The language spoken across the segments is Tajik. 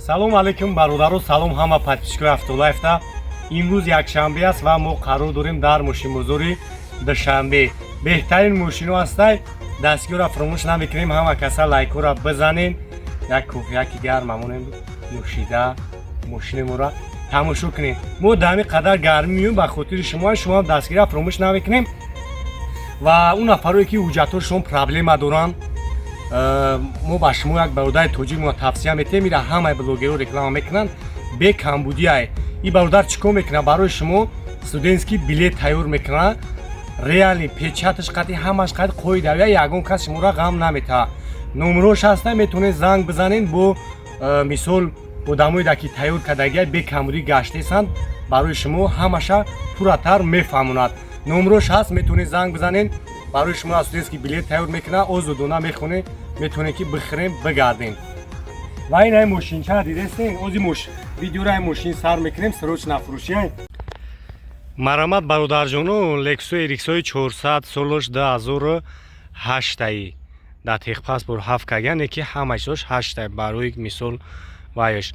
салом алейкум бародаро, салом ҳама подписчикои Автолайфда. имрӯз якшанбе аст ва мо қарор дорем дар мошинбозори душанбе беҳтарин мошино ҳастай. Дастгиёро фаромӯш намекунем, ҳама каса лайкора бизанен, як кофияки гармамонем нӯшида мошинемора тамошо кунем. мо дами қадар гармӣ меём ба хотири шумо ҳам дастгиёро фаромӯш намекунем. ва он нафарое ки ҳуҷҷатҳошон проблема доранд, мо ба шумо як бародари тоҷик мо тавсия метем, ира ҳамаи блогерҳо реклама мекунанд бе камбудия. ин бародар чӣ кор мекунад? Барои шумо студентский билет тайёр мекунад, реалӣ печаташ қати ҳамаш қати қоидави, ягон кас шуморо ғам наметавад. номерош ҳаста, метавонед занг бизанед бо мисол одамое ки тайёр кардагия бе камбудӣ гаштесанд, барои шумо ҳамаша пурратар мефаҳмонад. номерош ҳаст, метавонед занг бизанед, барои шумо студентский билет тайёр мекунад, озодона мехонед, метавонед ки бихӯрем бигардем. ва ин мошинча дидестен, ози видеора мошин сар мекунем, срочна фурӯши. марамат бародарҷоно, Lexus RX 400 солаш 2008 дар техпаспорт 7 кагане ки ҳамаш дош 8 барои мисол вайш.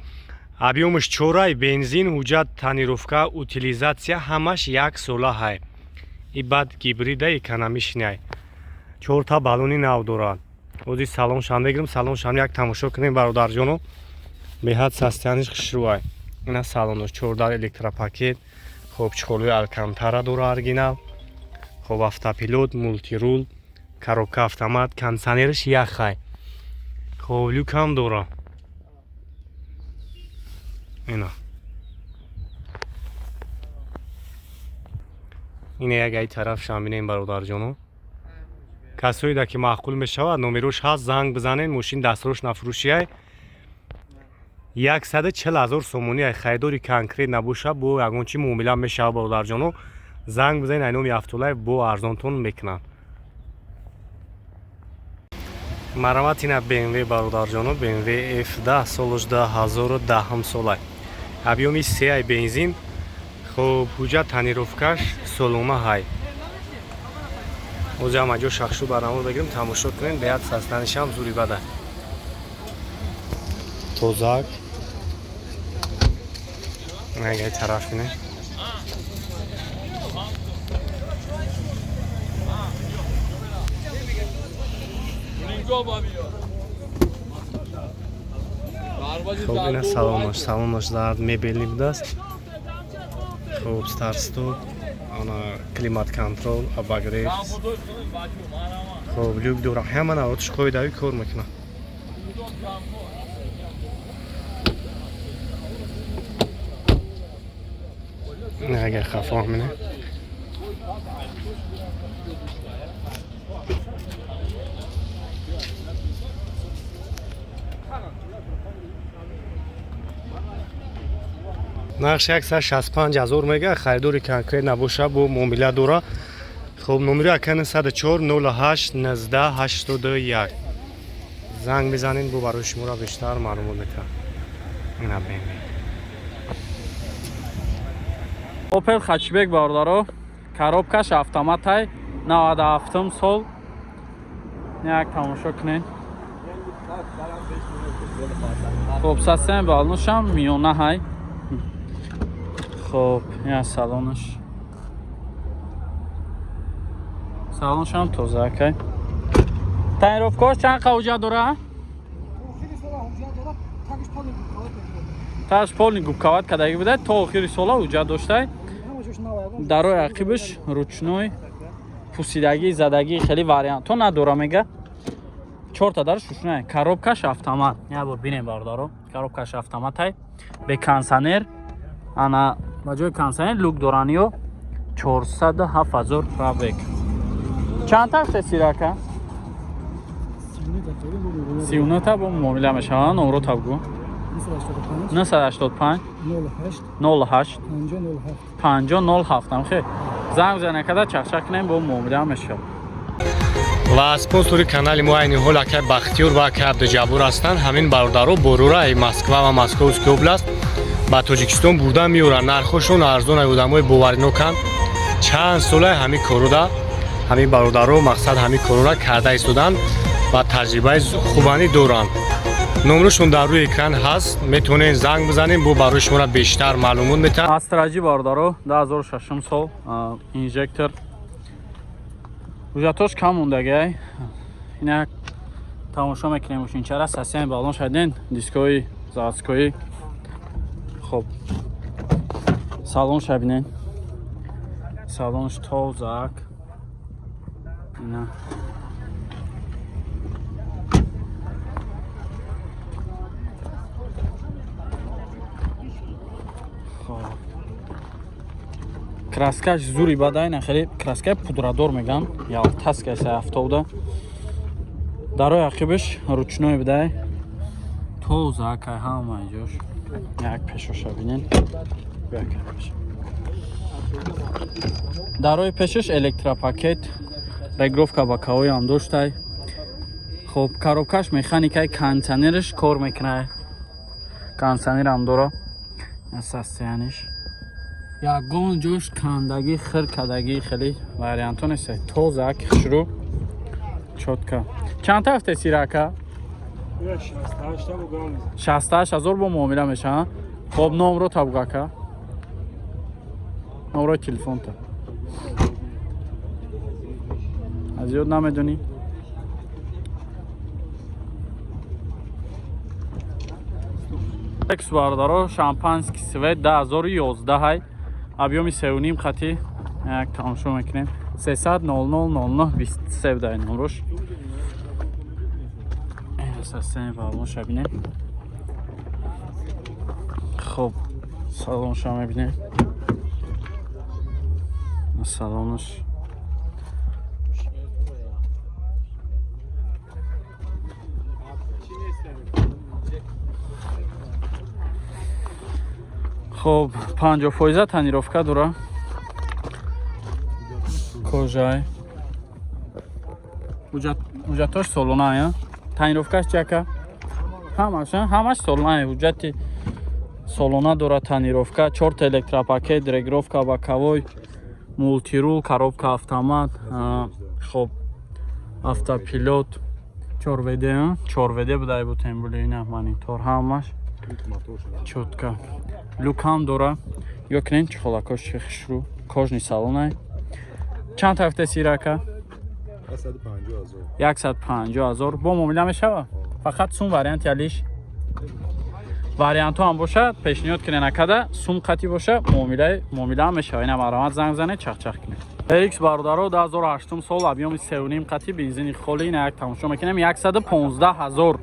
объёмаш 4 бензин, ҳуҷҷат тонировка, утилизатсия ҳамаш 1 сола ҳай. И бад гибрида экономичнай. 4 та баллони нав дорад. ози салоншам мегирем, салоншам як тамошо кунем бародарҷоно. беҳад состояниш хушрӯай. ина салонош 14 электропакет, хоб чиқолои алкантара дора оригинал. хоб автопилот, мултирул, коробка автомат, кондиционериш як хай. хоб люкам дора. ина. ина як ай тарафшам бинем бародарҷоно. касое ки маъқул мешавад, номерош ҳаст, занг бизанен, мошин дастрош нафурӯшиай. 140,000 сомони хайдори конкрет набоша, бо ягон чи муомила мешавад бародарҷоно. занг бизанен, айноми Автолайф бо арзонтон мекунад. марамат ина BMW бародарҷоно, BMW F10 солаш 2010 солай. объёми 3 бензин, хоб ҳуҷҷат тонировкаш солома ҳай. ози ҳама ҷо шахшу барнамуд бигирем, тамошо кунем, беҳад састанишам зури бада. тозак. нагай тараф бинем. хоб ина салонош зард мебелни будааст. хоб старт стоп, ана климат контрол, обогрев. хоб люк дора, ҳама наводиш қоидави кор мекунад. агар хафо мене нақш 165,000 мега, хайдори конкрет набоша, бо муомила дора. хоб номери акани 104 08 19 81. занг бизанед, бо барои шуморо бештар маълумот мекунад. ина BMW Opel Hatchback бародаро, коробкаш автоматай, 97 сол. як тамошо кунед. хоб састен балнушам миёна ҳай. хоб я салонаш тозакай. тонировкаш чанд ҳуҷҷат дора? таш полни губкават кадаги буда, то охири сола ҳуҷҷат доштай. дарои ақибаш ручной, пусидаги, задаги хеле вариантҳо надора мега. 4 та дараш ручной, коробкаш автомат. як бор бинем бародаро, коробкаш автоматай, бе кондиционер. ана ба ҷои кондиционер люк дораниё 407,000 пробег. чанд тахта сирака? 39 та бо муомила мешавад. номеро табгӯ 985 08 5007 намхе занг бизанед када чахчак кунем, бо муомила мешавад. ва спонсори канали мо айни ҳол акай Бахтиёр ва акай Абдуҷаббор ҳастанд. ҳамин бародаро бо рӯраи Москва ва Московская област ба Тоҷикистон бурда меоранд. нархошон арзон, одамои бовариноканд. чанд солаи ҳамин коруда, ҳамин бародаро мақсад ҳамин корора карда истоданд ва таҷрибаи хубанӣ доранд. номрушон дар рӯи экран ҳаст, метавонед занг бизанед, бо барои шуморо бештар маълумот метавонад. Астраҷи бародаро 2006 сол инжектор ҳуҷҷатош кам мондагиай. Ина тамошо мекунем мошинчара сасияи балон шадин дискои заводскои. хоб салон шабинен, салонш тозак. ина краскаш зури бадайна хеле краскаи пудрадор меган ялтаскаси автоуда дарои ақибаш ручной бидай тозакай ҳамаи ҷош як пешоша бинен дарои пешаш электропакет регировка ба кавои ҳам доштай. хоб коробкаш механикаи кондитсионераш кор мекунад, кондитсионерам дора состояниш ягон ҷош кандагӣ хиркадагӣ хеле варианто нест. тозак хушрӯ чотка. чандта ҳафта сирака 68 000 бо муомила мешавад. хоб номро табгака номрои телефонта азиёд намедонӣ. экс бародаро шампанский свет 2011 объеми 3.5 хати як тамошо мекунем 300 00 23 будай номрош. састани балон шабинем. хоб салонша мебинем. салонаш хоб 50% тонировка дора. кожай ҳуҷҷатош солонаая. тонировкаш чака ҳамаш солонаая. ҳуҷҷати солона дора. тонировка 4 электропакет, регировка ба кавой, мултирул, коробка автомат. хоб автопилот 4вд будай бу тембулина монитор ҳамаш чотка. люкам дора. ёкнен чухолакош хушрӯ кожни салонай. чанд ҳафта сирака 150 000 бо муомила мешава. фақат сум вариант ялиш вариантҳо ҳам бошад пешниҳод кунед накада сум қати боша муомила ҳам мешава. ина маромат занг занед чахчах кунед. эрикс бародаро 2008 сол объеми 3.5 қати бензини холӣ. ина як тамошо мекунем 115 000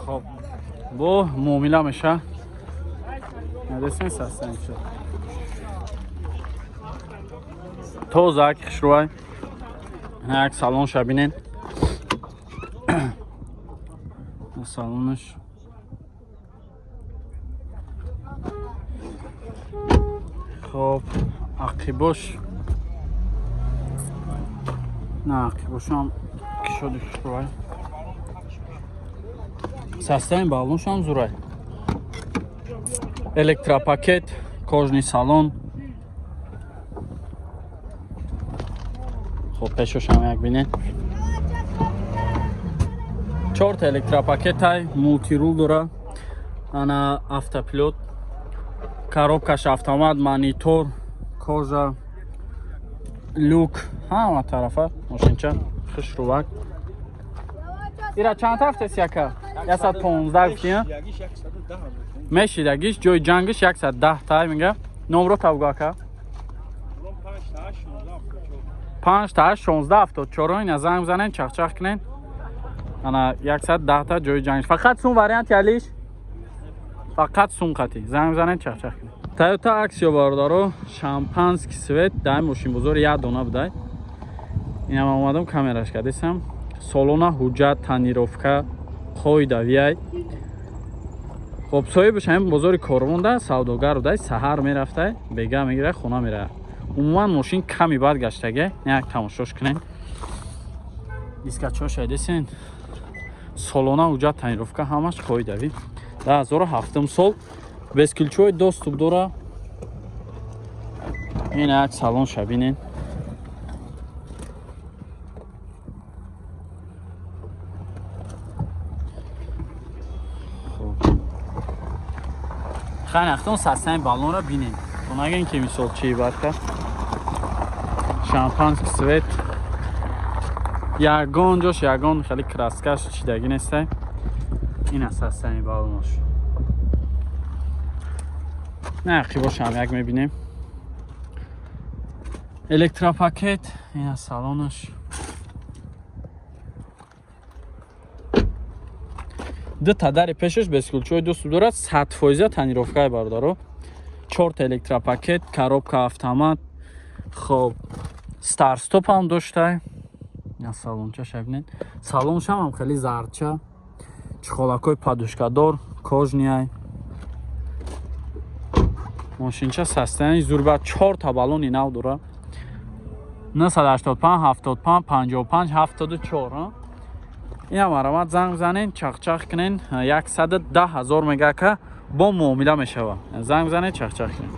хоб бо муомила меша. надесен састани шуд тозак хушрӯай. ина як салон шабинен. салонаш хоб ақибош на ақибошам кишоди хушрӯай. састани балоншам зурай. электропакет кожни салон. хоб пешошам як бинед 4 электропакетай мултирул дора. ана автопилот, коробкаш автомат, монитор, кожа, люк ҳама тарафа мошинча хушрӯвак. ира чанд ҳафтаст яка 115 гуфтия мешидагиш ҷои ҷангиш 110 тай мега. номро табгака 5-8-16-74 ина занг занен чахчах кунен. ана 110 та ҷои ҷангиш. фақат сум вариант ялиш фақат сум қати занг занен чахчах кунен. Toyota Axio бародаро шампанский свет дай мошинбозор як дона будай. ина ман омадам камерашка десам. солона ҳуҷҷат тонировка қоида виай. хоб соҳиби шамин бозори кормонда савдогар будай. саҳар мерафтай бега мегира хона меравад. умуман мошин ками бад гаштаге. як тамошош кунем. дискачош айдесен солона ҳуҷҷат тонировка ҳамаш қоидави 2007 сол бескилчои доступ дора. ин як салон шабинен. خیلی اختون سستن بالون را بینیم تو نگین که مثال چی برکه شامپانسک سویت یگان جاش یگان خیلی کراسکش چیدگی نیسته این از سستن بالونش نه خیباش هم یک میبینیم الکترا پاکت این از سالانش دو تا در پیشش بسکولچوی دوست دارد 100% تنیروفکای بردارو 4 تا الکترا پاکت коробка автомат خب ستار استاپ هم داشته یا سالونچه شبینید سالونش هم خیلی زردچه چخالکای پادوشکادار کожniای ماشینچه سستنی زوربت 4 تا بالونی نو داره 985 75 55 74 این هم مرامت زنگ زنین چخ کنین 110,000 میگه که با معامله میشوه زنگ زنین چخ کنین